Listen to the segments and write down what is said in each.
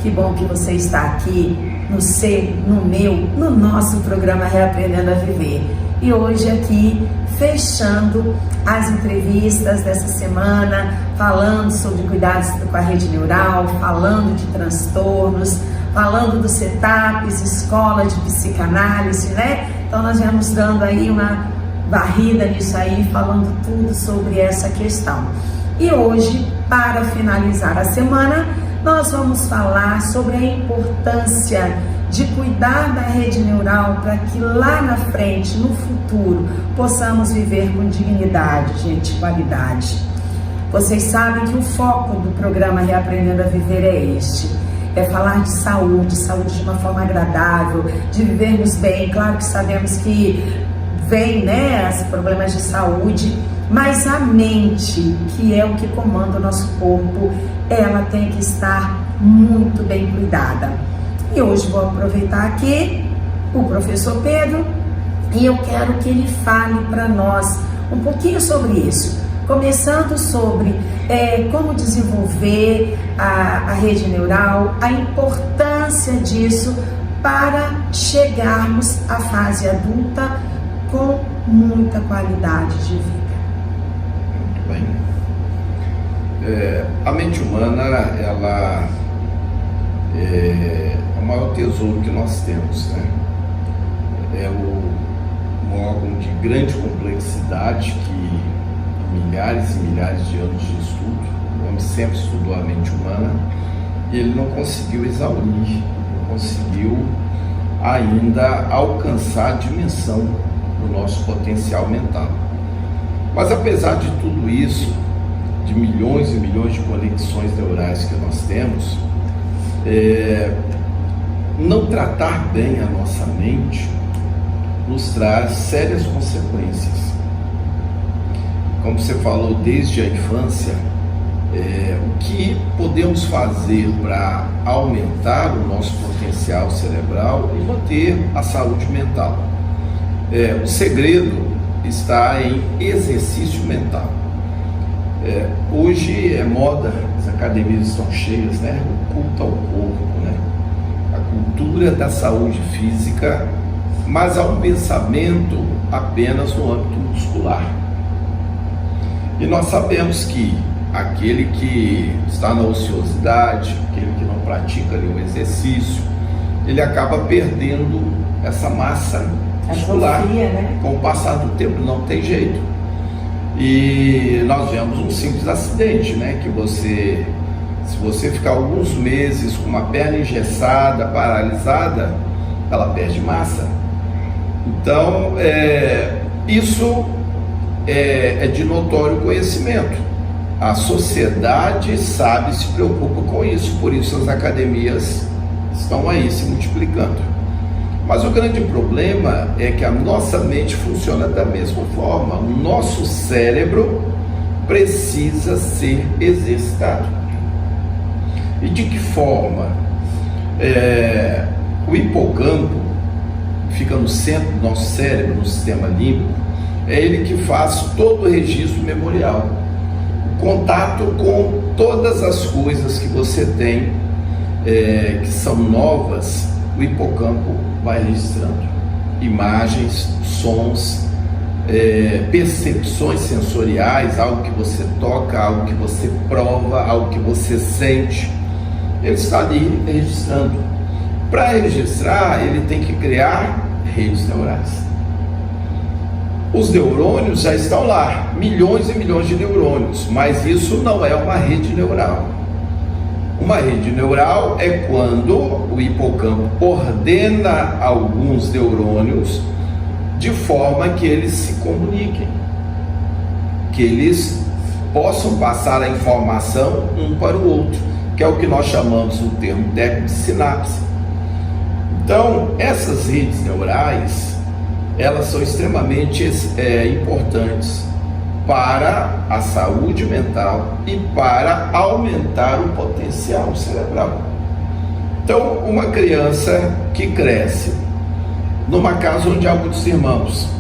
Que bom que você está aqui no seu, no meu, no nosso programa Reaprendendo a Viver. E hoje aqui, fechando as entrevistas dessa semana, falando sobre cuidados com a rede neural, falando de transtornos, falando dos setups, escola de psicanálise, né? Então nós viemos dando aí uma varrida nisso aí, falando tudo sobre essa questão. E hoje, para finalizar a semana, nós vamos falar sobre a importância de cuidar da rede neural para que lá na frente, no futuro, possamos viver com dignidade, gente, qualidade. Vocês sabem que o foco do programa Reaprendendo a Viver é este. É falar de saúde de uma forma agradável, de vivermos bem. Claro que sabemos que vem, né, os problemas de saúde, mas a mente, que é o que comanda o nosso corpo, ela tem que estar muito bem cuidada. E hoje vou aproveitar aqui o professor Pedro e eu quero que ele fale para nós um pouquinho sobre isso. Começando sobre como desenvolver a rede neural, a importância disso para chegarmos à fase adulta com muita qualidade de vida. Muito bem. A mente humana, ela é o maior tesouro que nós temos, né? É um órgão de grande complexidade que milhares e milhares de anos de estudo, o homem sempre estudou a mente humana e ele não conseguiu exaurir, não conseguiu ainda alcançar a dimensão do nosso potencial mental. Mas apesar de tudo isso, de milhões e milhões de conexões neurais que nós temos, não tratar bem a nossa mente nos traz sérias consequências. Como você falou, desde a infância, o que podemos fazer para aumentar o nosso potencial cerebral e manter a saúde mental? O segredo está em exercício mental. Hoje é moda, as academias estão cheias, né? O culto ao corpo, né? A cultura da saúde física, mas há um pensamento apenas no âmbito muscular. E nós sabemos que aquele que está na ociosidade, aquele que não pratica nenhum exercício, ele acaba perdendo essa massa muscular, né? Com o passar do tempo, não tem jeito. E nós vemos um simples acidente, né? Que se você ficar alguns meses com uma perna engessada, paralisada, ela perde massa. Então, isso é de notório conhecimento. A sociedade sabe, se preocupa com isso, por isso as academias estão aí se multiplicando. Mas o grande problema é que a nossa mente funciona da mesma forma. O nosso cérebro precisa ser exercitado. E de que forma? O hipocampo fica no centro do nosso cérebro, no sistema límbico, é ele que faz todo o registro memorial. O contato com todas as coisas que você tem, que são novas, o hipocampo vai registrando. Imagens, sons, percepções sensoriais, algo que você toca, algo que você prova, algo que você sente, ele está ali registrando. Para registrar, ele tem que criar redes neurais. Os neurônios já estão lá, milhões e milhões de neurônios, mas isso não é uma rede neural. Uma rede neural é quando o hipocampo ordena alguns neurônios de forma que eles se comuniquem, que eles possam passar a informação um para o outro, que é o que nós chamamos no termo técnico de sinapse. Então, essas redes neurais, elas são extremamente importantes para a saúde mental e para aumentar o potencial cerebral. Então, uma criança que cresce numa casa onde há muitos irmãos,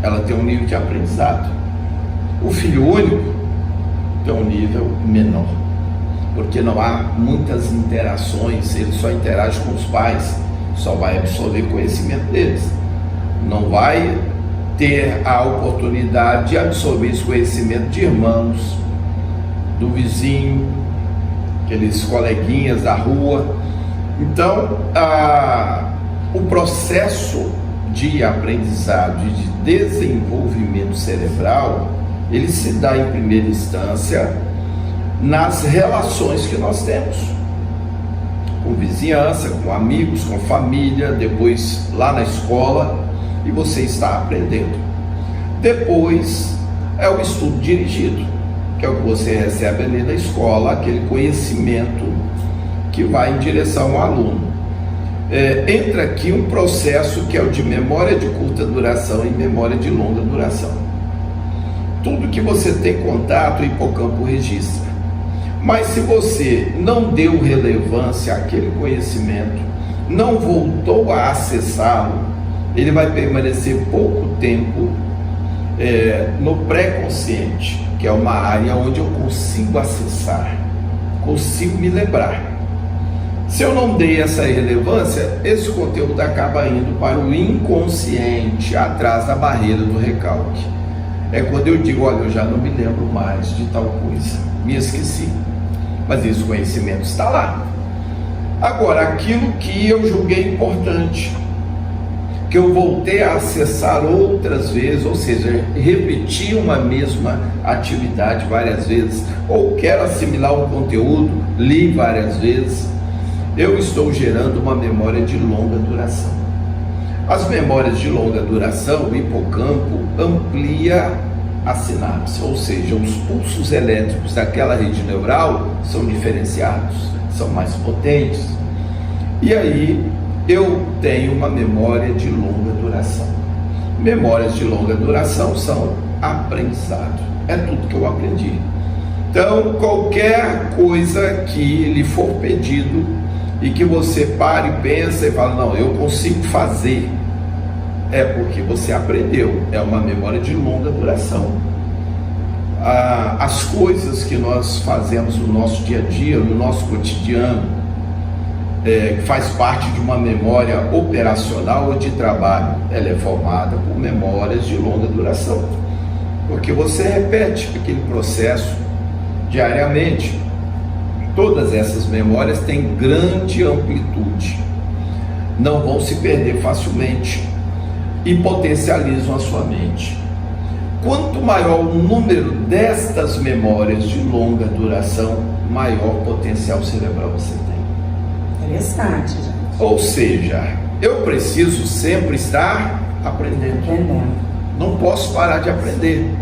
ela tem um nível de aprendizado. O filho único tem um nível menor. porque não há muitas interações, ele só interage com os pais, só vai absorver conhecimento deles, não vai ter a oportunidade de absorver esse conhecimento de irmãos, do vizinho, aqueles coleguinhas da rua. Então, o processo de aprendizado e de desenvolvimento cerebral, ele se dá em primeira instância nas relações que nós temos, com vizinhança, com amigos, com família, depois lá na escola, e você está aprendendo. Depois é o estudo dirigido, que é o que você recebe ali na escola, aquele conhecimento que vai em direção ao aluno. Entra aqui um processo que é o de memória de curta duração e memória de longa duração. Tudo que você tem contato, o hipocampo registra. Mas se você não deu relevância àquele conhecimento, não voltou a acessá-lo, ele vai permanecer pouco tempo no pré-consciente, que é uma área onde eu consigo acessar, consigo me lembrar. Se eu não dei essa relevância, esse conteúdo acaba indo para o inconsciente, atrás da barreira do recalque. É quando eu digo, olha, eu já não me lembro mais de tal coisa, me esqueci. Mas esse conhecimento está lá. Agora, aquilo que eu julguei importante, que eu voltei a acessar outras vezes, ou seja, repetir uma mesma atividade várias vezes, ou quero assimilar um conteúdo, li várias vezes, eu estou gerando uma memória de longa duração. As memórias de longa duração, o hipocampo amplia a sinapse, ou seja, os pulsos elétricos daquela rede neural são diferenciados, são mais potentes, e aí eu tenho uma memória de longa duração. Memórias de longa duração são aprendizado, é tudo que eu aprendi. Então, qualquer coisa que lhe for pedido e que você pare e pensa e fala, não, eu consigo fazer, é porque você aprendeu, é uma memória de longa duração. As coisas que nós fazemos no nosso dia a dia, no nosso cotidiano, que faz parte de uma memória operacional ou de trabalho, ela é formada por memórias de longa duração, porque você repete aquele processo diariamente. Todas essas memórias têm grande amplitude, não vão se perder facilmente e potencializam a sua mente. Quanto maior o número destas memórias de longa duração, maior potencial cerebral você tem. Interessante, gente. Ou seja, eu preciso sempre estar aprendendo. Não posso parar de aprender.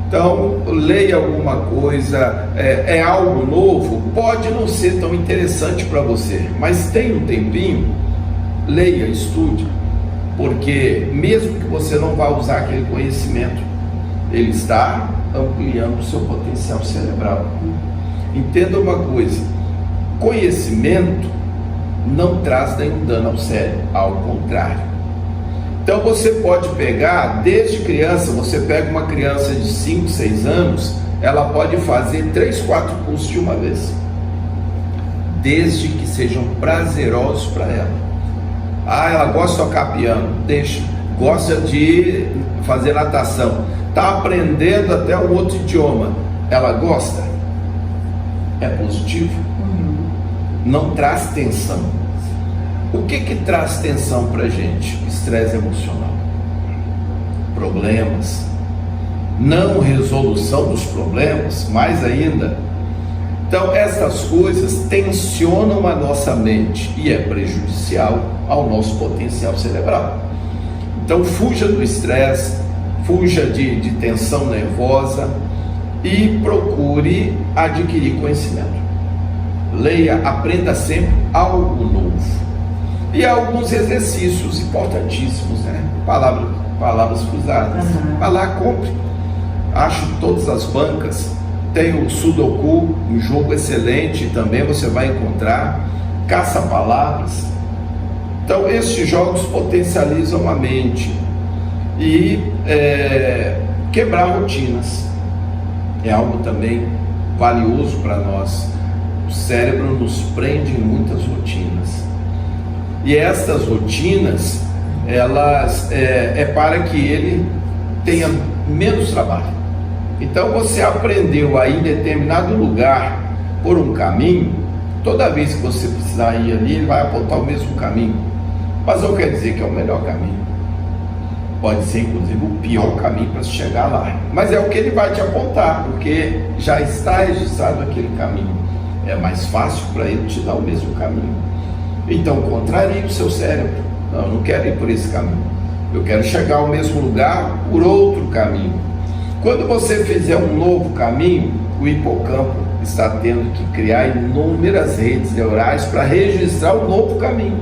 Então, leia alguma coisa, é algo novo, pode não ser tão interessante para você, mas tem um tempinho, leia, estude, porque mesmo que você não vá usar aquele conhecimento, ele está ampliando o seu potencial cerebral. Entenda uma coisa, conhecimento não traz nenhum dano ao cérebro, ao contrário. Então você pode pegar, desde criança, você pega uma criança de 5, 6 anos, ela pode fazer 3, 4 cursos de uma vez, desde que sejam prazerosos para ela. Ela gosta de tocar piano, deixa. Gosta de fazer natação, está aprendendo até um outro idioma, ela gosta, é positivo, não traz tensão. O que traz tensão para a gente? Estresse emocional, problemas, não resolução dos problemas, mais ainda. Então essas coisas tensionam a nossa mente e é prejudicial ao nosso potencial cerebral. Então fuja do estresse, fuja de tensão nervosa e procure adquirir conhecimento. Leia, aprenda sempre algo novo. E há alguns exercícios importantíssimos, né? Palavras cruzadas. Vá lá, compre. Acho todas as bancas. Tem o Sudoku, um jogo excelente também, você vai encontrar. Caça-palavras. Então, estes jogos potencializam a mente. E quebrar rotinas é algo também valioso para nós. cérebro nos prende em muitas rotinas. E estas rotinas, elas é para que ele tenha menos trabalho. Então você aprendeu a ir em determinado lugar por um caminho, toda vez que você precisar ir ali, ele vai apontar o mesmo caminho. Mas não quer dizer que é o melhor caminho. Pode ser inclusive o pior caminho para chegar lá. Mas é o que ele vai te apontar, porque já está registrado aquele caminho. É mais fácil para ele te dar o mesmo caminho. Então contrarie o seu cérebro. Não, eu não quero ir por esse caminho. Eu quero chegar ao mesmo lugar por outro caminho. Quando você fizer um novo caminho, o hipocampo está tendo que criar inúmeras redes neurais para registrar o novo caminho.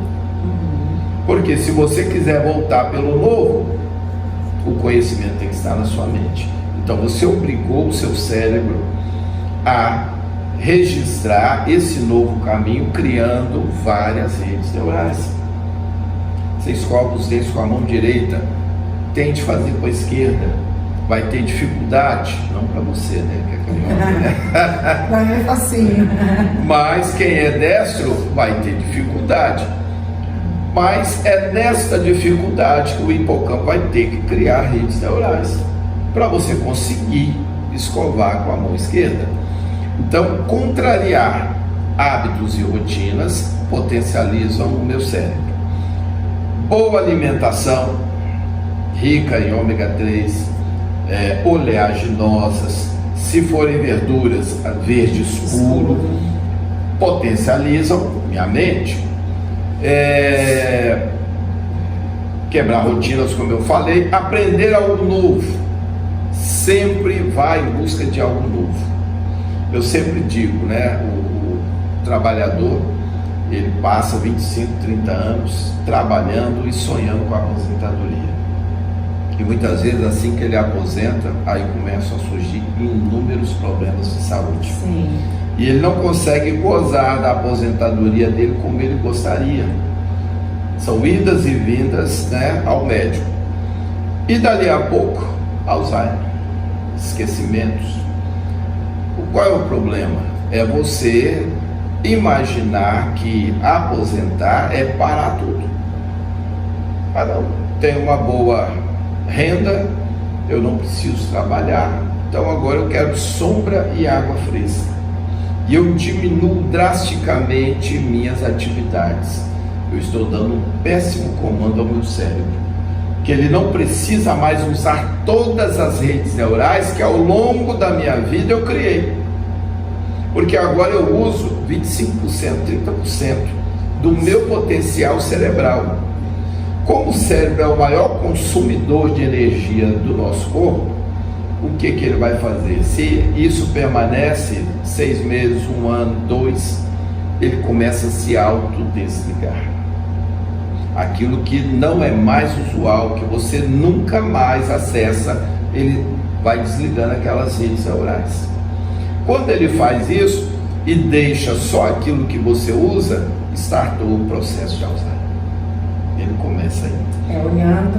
Porque se você quiser voltar pelo novo, o conhecimento tem que estar na sua mente. Então você obrigou o seu cérebro a registrar esse novo caminho, criando várias redes neurais. Você escova os dentes com a mão direita, tente fazer com a esquerda, vai ter dificuldade, não para você, né, que é canhoto, né? Para mim é facinho. Mas quem é destro vai ter dificuldade. Mas é nesta dificuldade que o hipocampo vai ter que criar redes neurais para você conseguir escovar com a mão esquerda. Então, contrariar hábitos e rotinas potencializam o meu cérebro. Boa alimentação, rica em ômega 3, oleaginosas, se forem verduras verde escuro, potencializam minha mente. Quebrar rotinas, como eu falei, aprender algo novo, sempre vai em busca de algo novo. Eu sempre digo, né, o trabalhador, ele passa 25, 30 anos trabalhando e sonhando com a aposentadoria. E muitas vezes, assim que ele aposenta, aí começam a surgir inúmeros problemas de saúde. Sim. E ele não consegue gozar da aposentadoria dele como ele gostaria. São idas e vindas, né, ao médico. E dali a pouco, Alzheimer, esquecimentos. Qual é o problema? É você imaginar que aposentar é parar tudo. Ah, não, tenho uma boa renda, eu não preciso trabalhar, então agora eu quero sombra e água fresca. E eu diminuo drasticamente minhas atividades. Eu estou dando um péssimo comando ao meu cérebro, que ele não precisa mais usar todas as redes neurais que ao longo da minha vida eu criei. Porque agora eu uso 25%, 30% do meu potencial cerebral. Como o cérebro é o maior consumidor de energia do nosso corpo, o que ele vai fazer? Se isso permanece 6 meses, 1 ano, 2, ele começa a se autodesligar. Aquilo que não é mais usual, que você nunca mais acessa, ele vai desligando aquelas redes neurais. Quando ele faz isso e deixa só aquilo que você usa, startou o processo de Alzheimer. Ele começa aí. Olhando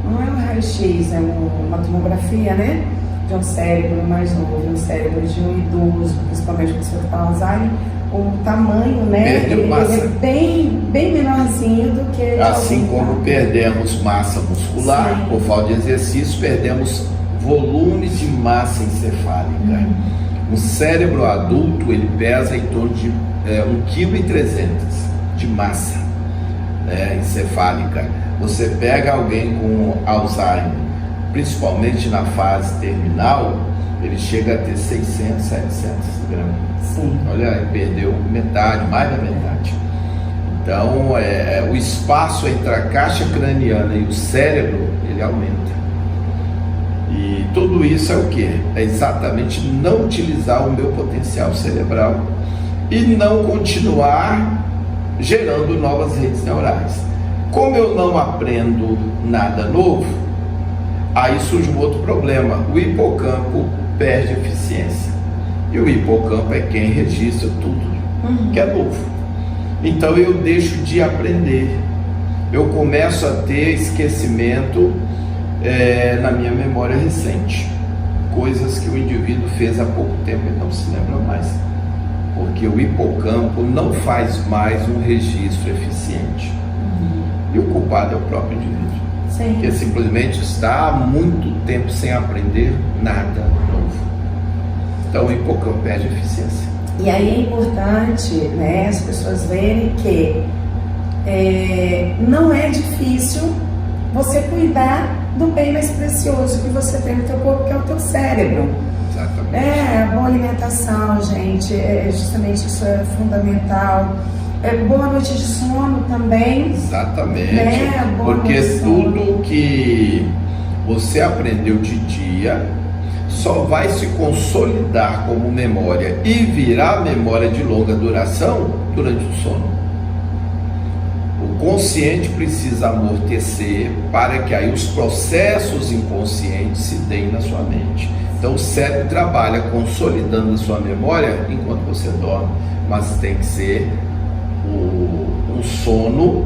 não é um raio-x, é uma tomografia, né? De um cérebro mais novo, um cérebro de um idoso, principalmente com pessoa que está Alzheimer, o tamanho, né? Ele é bem menorzinho do que... Assim como perdemos massa muscular, sim, por falta de exercício, perdemos volume de massa encefálica. Um cérebro adulto, ele pesa em torno de 1,3 kg de massa encefálica. Você pega alguém com Alzheimer, principalmente na fase terminal, ele chega a ter 600, 700 gramas. Sim. Olha, ele perdeu metade, mais da metade. Então, o espaço entre a caixa craniana e o cérebro, ele aumenta. E tudo isso é o que? É exatamente não utilizar o meu potencial cerebral e não continuar gerando novas redes neurais. Como eu não aprendo nada novo, aí surge um outro problema. O hipocampo perde eficiência. E o hipocampo é quem registra tudo que é novo. Então eu deixo de aprender. Eu começo a ter esquecimento na minha memória recente. coisas que o indivíduo fez há pouco tempo e não se lembra mais. Porque o hipocampo não faz mais um registro eficiente. E o culpado é o próprio indivíduo. Sim. Que simplesmente está há muito tempo sem aprender nada novo. Então o hipocampo perde eficiência. E aí é importante, né, as pessoas verem que não é difícil você cuidar do bem mais precioso que você tem no teu corpo, que é o teu cérebro. Exatamente. Boa alimentação, gente, justamente isso é fundamental. Boa noite de sono também. Exatamente. Né? Porque tudo que você aprendeu de dia só vai se consolidar como memória e virar memória de longa duração durante o sono. O consciente precisa amortecer para que aí os processos inconscientes se deem na sua mente. Então o cérebro trabalha consolidando a sua memória enquanto você dorme, mas tem que ser um sono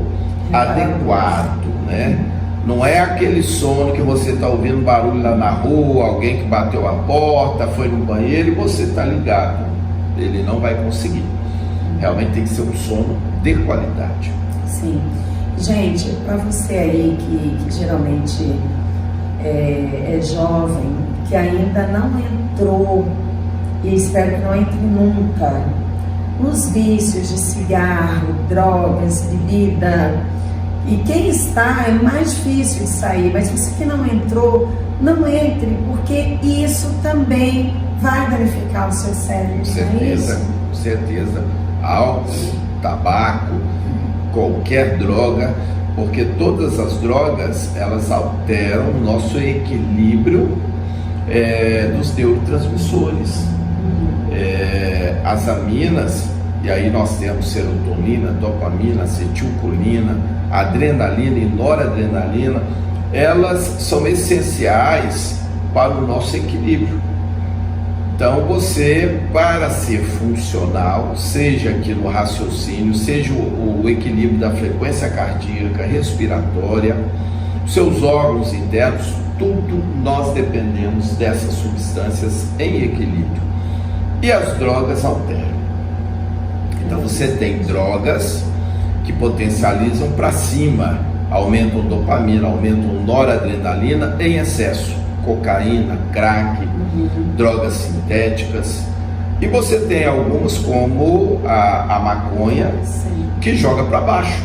adequado, né? Não é aquele sono que você está ouvindo barulho lá na rua, alguém que bateu a porta, foi no banheiro e você está ligado. Ele não vai conseguir. Realmente tem que ser um sono de qualidade. Sim. Gente, para você aí que geralmente é jovem, que ainda não entrou, e espero que não entre nunca, nos vícios de cigarro, drogas, bebida, e quem está é mais difícil de sair, mas você que não entrou, não entre, porque isso também vai danificar o seu cérebro. Com certeza, com certeza. Álcool, tabaco, qualquer droga, porque todas as drogas, elas alteram o nosso equilíbrio dos neurotransmissores. As aminas, e aí nós temos serotonina, dopamina, acetilcolina, adrenalina e noradrenalina, elas são essenciais para o nosso equilíbrio. Então você, para ser funcional, seja aqui no raciocínio, seja o equilíbrio da frequência cardíaca, respiratória, seus órgãos internos, tudo nós dependemos dessas substâncias em equilíbrio. E as drogas alteram. Então você tem drogas que potencializam para cima, aumentam dopamina, aumentam noradrenalina em excesso, cocaína, crack, drogas sintéticas. E você tem algumas como a maconha, que joga para baixo.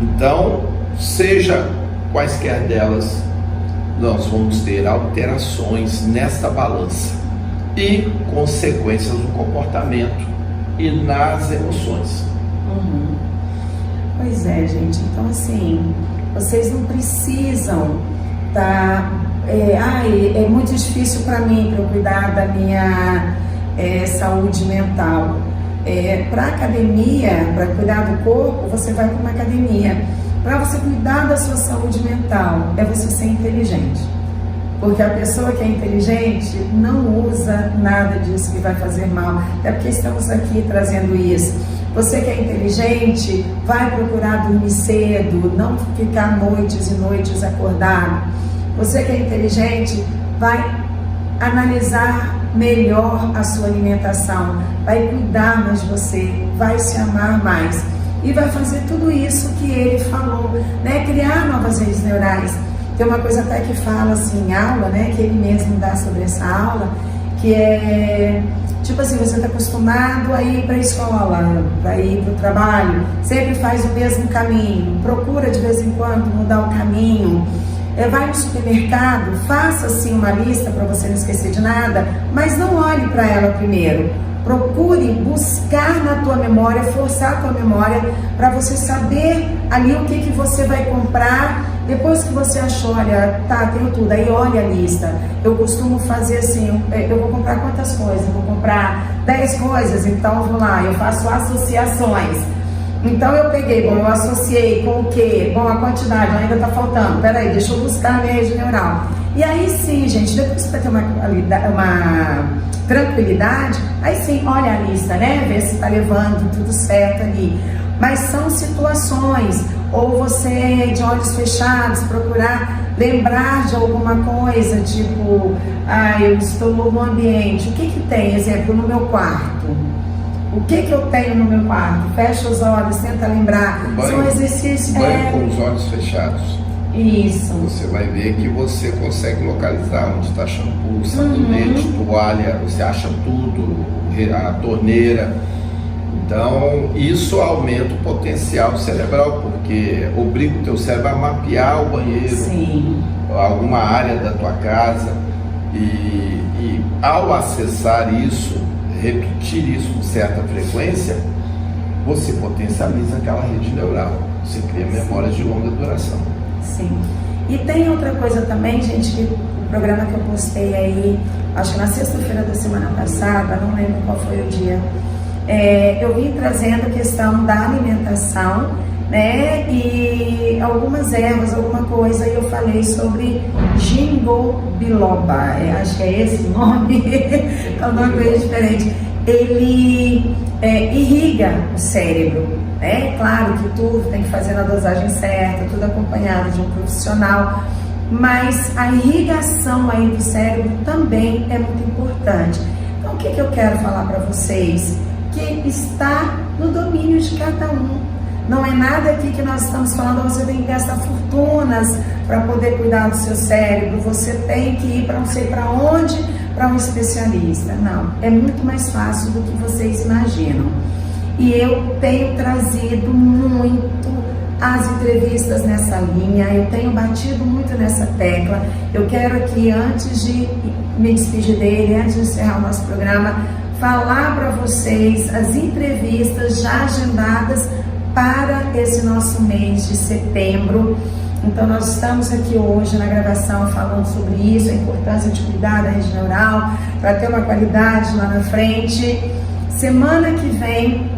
Então, seja quaisquer delas, nós vamos ter alterações nesta balança e consequências no comportamento e nas emoções. Pois é, gente. Então, assim, vocês não precisam estar... é muito difícil para mim, para eu cuidar da minha saúde mental. Para academia, para cuidar do corpo, você vai para uma academia. Para você cuidar da sua saúde mental, é você ser inteligente. Porque a pessoa que é inteligente não usa nada disso que vai fazer mal. Até porque estamos aqui trazendo isso. Você que é inteligente vai procurar dormir cedo, não ficar noites e noites acordado. Você que é inteligente vai analisar melhor a sua alimentação, vai cuidar mais de você, vai se amar mais. E vai fazer tudo isso que ele falou, né? Criar novas redes neurais. Tem uma coisa até que fala assim em aula, né? Que ele mesmo dá sobre essa aula, que é tipo assim, você está acostumado a ir para a escola, para ir para o trabalho, sempre faz o mesmo caminho, procura de vez em quando mudar o caminho. Vai no supermercado, faça assim uma lista para você não esquecer de nada, mas não olhe para ela primeiro. Procure buscar na tua memória, forçar a tua memória para você saber ali o que você vai comprar. Depois que você achou, olha, tá, tenho tudo, aí olha a lista. Eu costumo fazer assim, eu vou comprar quantas coisas? Eu vou comprar 10 coisas, então vou lá, eu faço associações. Então eu peguei, bom, eu associei com o quê? Bom, a quantidade ainda tá faltando, peraí, deixa eu buscar a minha rede neural. E aí sim, gente, depois que você ter uma tranquilidade, aí sim, olha a lista, né? Vê se tá levando tudo certo ali. Mas são situações ou você de olhos fechados procurar lembrar de alguma coisa, tipo, eu estou no ambiente, o que que tem, exemplo, no meu quarto? O que que eu tenho no meu quarto? Fecha os olhos, tenta lembrar. São exercícios. Banho com os olhos fechados. Isso. Você vai ver que você consegue localizar onde está shampoo, sabonete, toalha, você acha tudo, a torneira. Então, isso aumenta o potencial cerebral, porque obriga o teu cérebro a mapear o banheiro, sim, alguma área da tua casa, e ao acessar isso, repetir isso com certa frequência, você potencializa aquela rede neural, você cria memórias de longa duração. Sim. E tem outra coisa também, gente, que o programa que eu postei aí, acho que na sexta-feira da semana passada, não lembro qual foi o dia, eu vim trazendo a questão da alimentação, né, e algumas ervas, alguma coisa, e eu falei sobre ginkgo biloba, acho que é esse o nome, é um nome bem diferente. Ele irriga o cérebro, né? Claro que tudo tem que fazer na dosagem certa, tudo acompanhado de um profissional, mas a irrigação aí do cérebro também é muito importante. Então, o que eu quero falar para vocês? Que está no domínio de cada um. Não é nada aqui que nós estamos falando, você tem que gastar fortunas para poder cuidar do seu cérebro, você tem que ir para não sei para onde, para um especialista. Não, é muito mais fácil do que vocês imaginam. E eu tenho trazido muito as entrevistas nessa linha, eu tenho batido muito nessa tecla. Eu quero aqui, antes de me despedir dele, antes de encerrar o nosso programa, falar para vocês as entrevistas já agendadas para esse nosso mês de setembro. Então nós estamos aqui hoje na gravação falando sobre isso, a importância de cuidar da rede neural para ter uma qualidade lá na frente. Semana que vem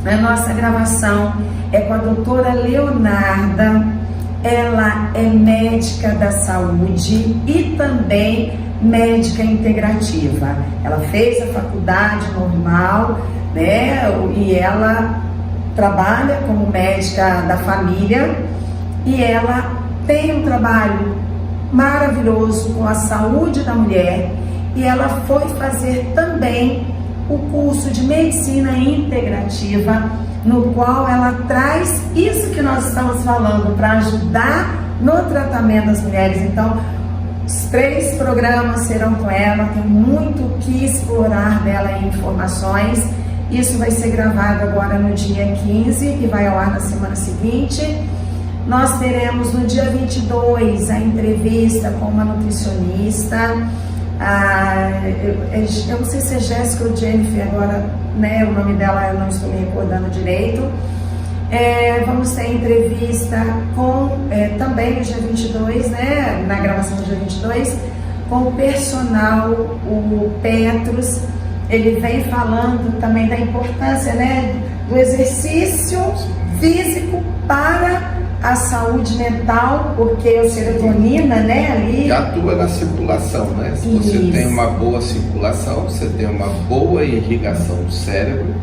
a nossa gravação é com a doutora Leonarda. Ela é médica da saúde e também médica integrativa. Ela fez a faculdade normal, né? E ela trabalha como médica da família e ela tem um trabalho maravilhoso com a saúde da mulher, e ela foi fazer também o curso de medicina integrativa, no qual ela traz isso que nós estamos falando para ajudar no tratamento das mulheres. Então, os 3 programas serão com ela, tem muito o que explorar dela em informações. Isso vai ser gravado agora no dia 15 e vai ao ar na semana seguinte. Nós teremos no dia 22 a entrevista com uma nutricionista. Eu não sei se é Jéssica ou Jennifer agora, né? O nome dela eu não estou me recordando direito. Vamos ter entrevista com, também no dia 22, né? Na gravação do dia 22, com o personal, o Petros. Ele vem falando também da importância, né, do exercício físico para a saúde mental, porque a serotonina, né, ali atua na circulação, né? Se você tem uma boa circulação, você tem uma boa irrigação do cérebro.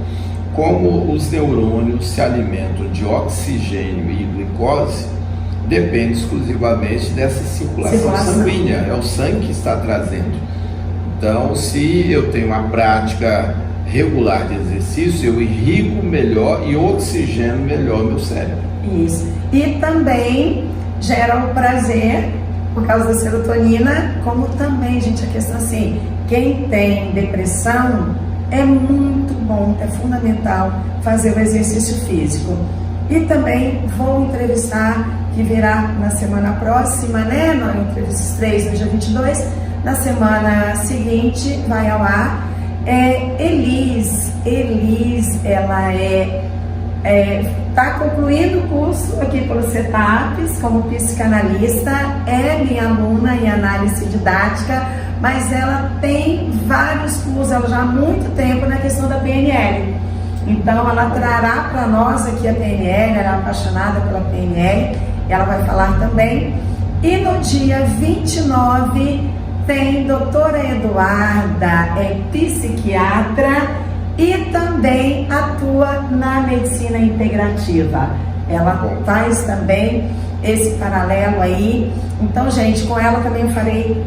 Como os neurônios se alimentam de oxigênio e glicose, depende exclusivamente dessa circulação sanguínea, é o sangue que está trazendo. Então, se eu tenho uma prática regular de exercício, eu irrigo melhor e oxigeno melhor o meu cérebro. Isso. E também gera um prazer por causa da serotonina, como também, gente, a questão assim, quem tem depressão, é muito bom, é fundamental fazer o exercício físico. E também vou entrevistar, que virá na semana próxima, né? Na entrevista 3, no dia 22, na semana seguinte vai ao ar. Elis, ela está concluindo o curso aqui pelo CETAPES como psicanalista, é minha aluna em análise didática, mas ela tem vários cursos, ela já há muito tempo na questão da PNL. Então ela trará para nós aqui a PNL, ela é apaixonada pela PNL, e ela vai falar também. E no dia 29 tem doutora Eduarda, é psiquiatra e também atua na medicina integrativa. Ela faz também esse paralelo aí. Então, gente, com ela também eu farei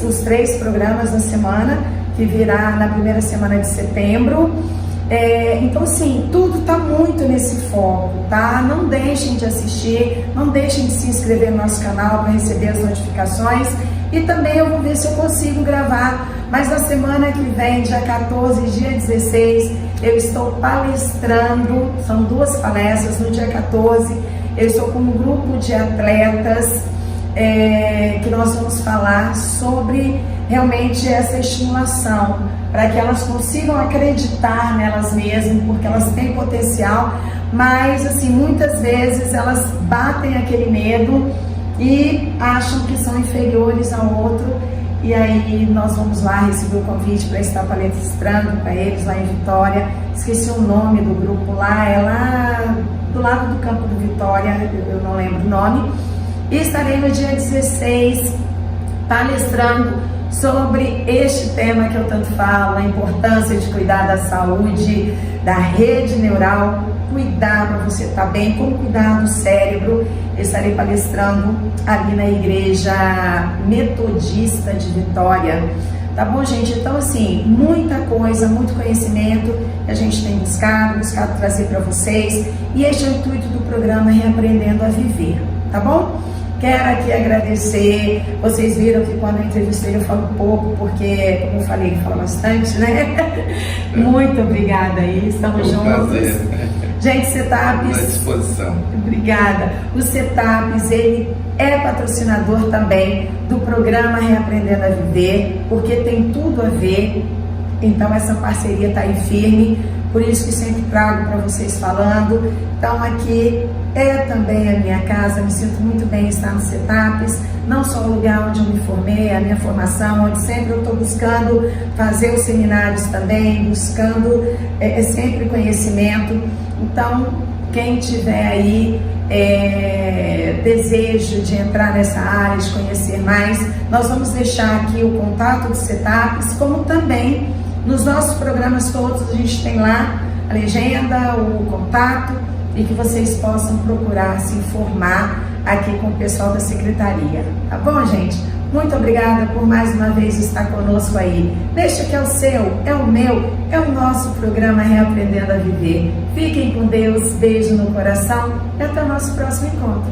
os 3 programas na semana, que virá na primeira semana de setembro. Então, assim, tudo está muito nesse foco, tá? Não deixem de assistir, não deixem de se inscrever no nosso canal para receber as notificações. E também eu vou ver se eu consigo gravar, mas na semana que vem, dia 14 e dia 16, eu estou palestrando, são 2 palestras. No dia 14, eu estou com um grupo de atletas que nós vamos falar sobre realmente essa estimulação, para que elas consigam acreditar nelas mesmas, porque elas têm potencial, mas assim, muitas vezes elas batem aquele medo e acham que são inferiores ao outro. E aí nós vamos lá receber o convite para estar palestrando para eles lá em Vitória. Esqueci o nome do grupo lá, é lá do lado do campo do Vitória, eu não lembro o nome. E estarei no dia 16 palestrando sobre este tema que eu tanto falo, a importância de cuidar da saúde, da rede neural, cuidar para você estar bem, como cuidar do cérebro. Eu estarei palestrando ali na Igreja Metodista de Vitória. Tá bom, gente? Então, assim, muita coisa, muito conhecimento que a gente tem buscado trazer para vocês. E este é o intuito do programa Reaprendendo a Viver, tá bom? Quero aqui agradecer. Vocês viram que quando eu entrevistei eu falo pouco, porque, como eu falei, falo bastante, né? Muito obrigada aí, estamos juntos. Prazer. Gente, Cetaps, à disposição. Obrigada. O Cetaps, ele é patrocinador também do programa Reaprendendo a Viver, porque tem tudo a ver. Então essa parceria está aí firme, por isso que sempre trago para vocês falando. Então aqui é também a minha casa, me sinto muito bem estar no Cetaps, não só o lugar onde eu me formei, a minha formação, onde sempre eu estou buscando fazer os seminários também, buscando sempre conhecimento. Então, quem tiver aí desejo de entrar nessa área, de conhecer mais, nós vamos deixar aqui o contato do Cetaps, como também nos nossos programas todos a gente tem lá a legenda, o contato, e que vocês possam procurar se informar aqui com o pessoal da secretaria. Tá bom, gente? Muito obrigada por mais uma vez estar conosco aí. Deixa que é o seu, é o meu, é o nosso programa Reaprendendo a Viver. Fiquem com Deus, beijo no coração e até o nosso próximo encontro.